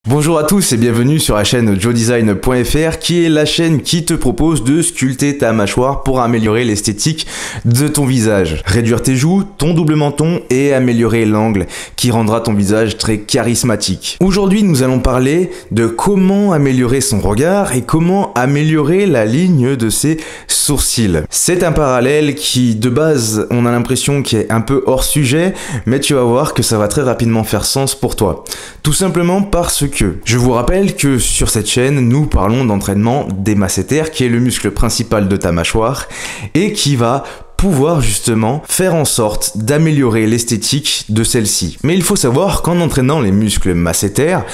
Bonjour à tous et bienvenue sur la chaîne joedesign.fr qui est la chaîne qui te propose de sculpter ta mâchoire pour améliorer l'esthétique de ton visage. Réduire tes joues, ton double menton et améliorer l'angle qui rendra ton visage très charismatique. Aujourd'hui nous allons parler de comment améliorer son regard et comment améliorer la ligne de ses sourcils. C'est un parallèle qui de base on a l'impression qu'il est un peu hors sujet, mais tu vas voir que ça va très rapidement faire sens pour toi. Tout simplement parce que je vous rappelle que sur cette chaîne, nous parlons d'entraînement des masséters, qui est le muscle principal de ta mâchoire et qui va pouvoir justement faire en sorte d'améliorer l'esthétique de celle-ci. Mais il faut savoir qu'en entraînant les muscles masséters,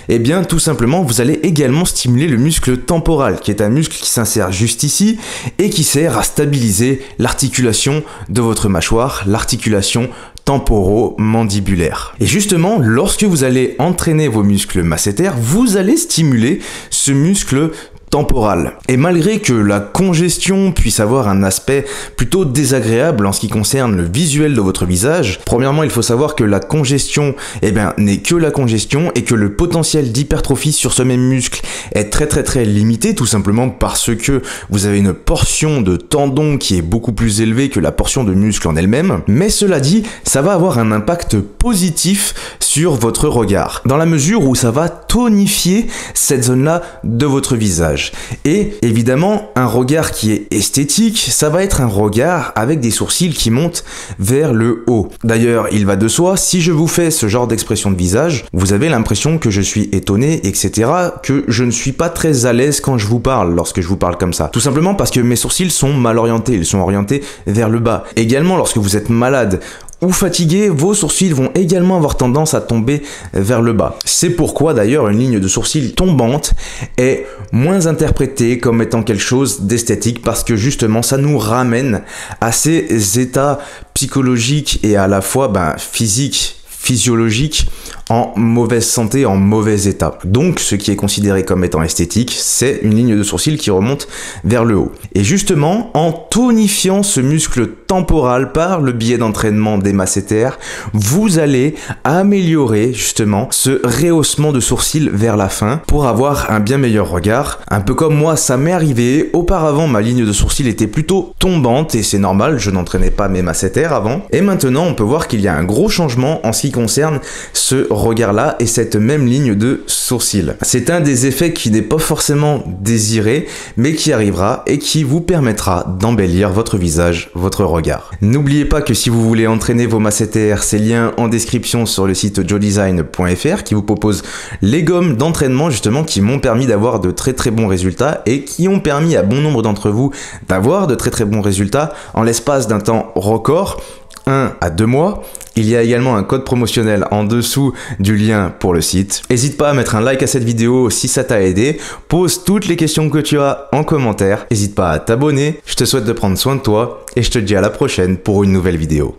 eh bien tout simplement vous allez également stimuler le muscle temporal, qui est un muscle qui s'insère juste ici et qui sert à stabiliser l'articulation de votre mâchoire, l'articulation temporomandibulaire. Et justement, lorsque vous allez entraîner vos muscles masséters, vous allez stimuler ce muscle temporal. Et malgré que la congestion puisse avoir un aspect plutôt désagréable en ce qui concerne le visuel de votre visage, premièrement, il faut savoir que la congestion, n'est que la congestion et que le potentiel d'hypertrophie sur ce même muscle est très limité, tout simplement parce que vous avez une portion de tendon qui est beaucoup plus élevée que la portion de muscle en elle-même. Mais cela dit, ça va avoir un impact positif sur votre regard, dans la mesure où ça va tonifier cette zone-là de votre visage. Et évidemment, un regard qui est esthétique, ça va être un regard avec des sourcils qui montent vers le haut. D'ailleurs, il va de soi, si je vous fais ce genre d'expression de visage, vous avez l'impression que je suis étonné, etc., que je ne suis pas très à l'aise quand je vous parle, lorsque je vous parle comme ça. Tout simplement parce que mes sourcils sont mal orientés, ils sont orientés vers le bas. Également, lorsque vous êtes malade ou fatigué, vos sourcils vont également avoir tendance à tomber vers le bas. C'est pourquoi d'ailleurs une ligne de sourcils tombante est moins interprétée comme étant quelque chose d'esthétique, parce que justement ça nous ramène à ces états psychologiques et à la fois physiques, physiologiques, en mauvaise santé, en mauvais état. Donc ce qui est considéré comme étant esthétique, c'est une ligne de sourcil qui remonte vers le haut. Et justement, en tonifiant ce muscle temporal par le biais d'entraînement des masséters, vous allez améliorer justement ce rehaussement de sourcils vers la fin pour avoir un bien meilleur regard. Un peu comme moi, ça m'est arrivé. Auparavant, ma ligne de sourcils était plutôt tombante et c'est normal, je n'entraînais pas mes masséters avant. Et maintenant, on peut voir qu'il y a un gros changement en ce qui concerne ce regard-là et cette même ligne de sourcils. C'est un des effets qui n'est pas forcément désiré, mais qui arrivera et qui vous permettra d'embellir votre visage, votre regard. N'oubliez pas que si vous voulez entraîner vos masséters, c'est liens en description sur le site joedesign.fr qui vous propose les gommes d'entraînement justement qui m'ont permis d'avoir de très bons résultats et qui ont permis à bon nombre d'entre vous d'avoir de très bons résultats en l'espace d'un temps record, 1 à 2 mois. Il y a également un code promotionnel en dessous du lien pour le site. N'hésite pas à mettre un like à cette vidéo si ça t'a aidé. Pose toutes les questions que tu as en commentaire. N'hésite pas à t'abonner. Je te souhaite de prendre soin de toi et je te dis à la prochaine pour une nouvelle vidéo.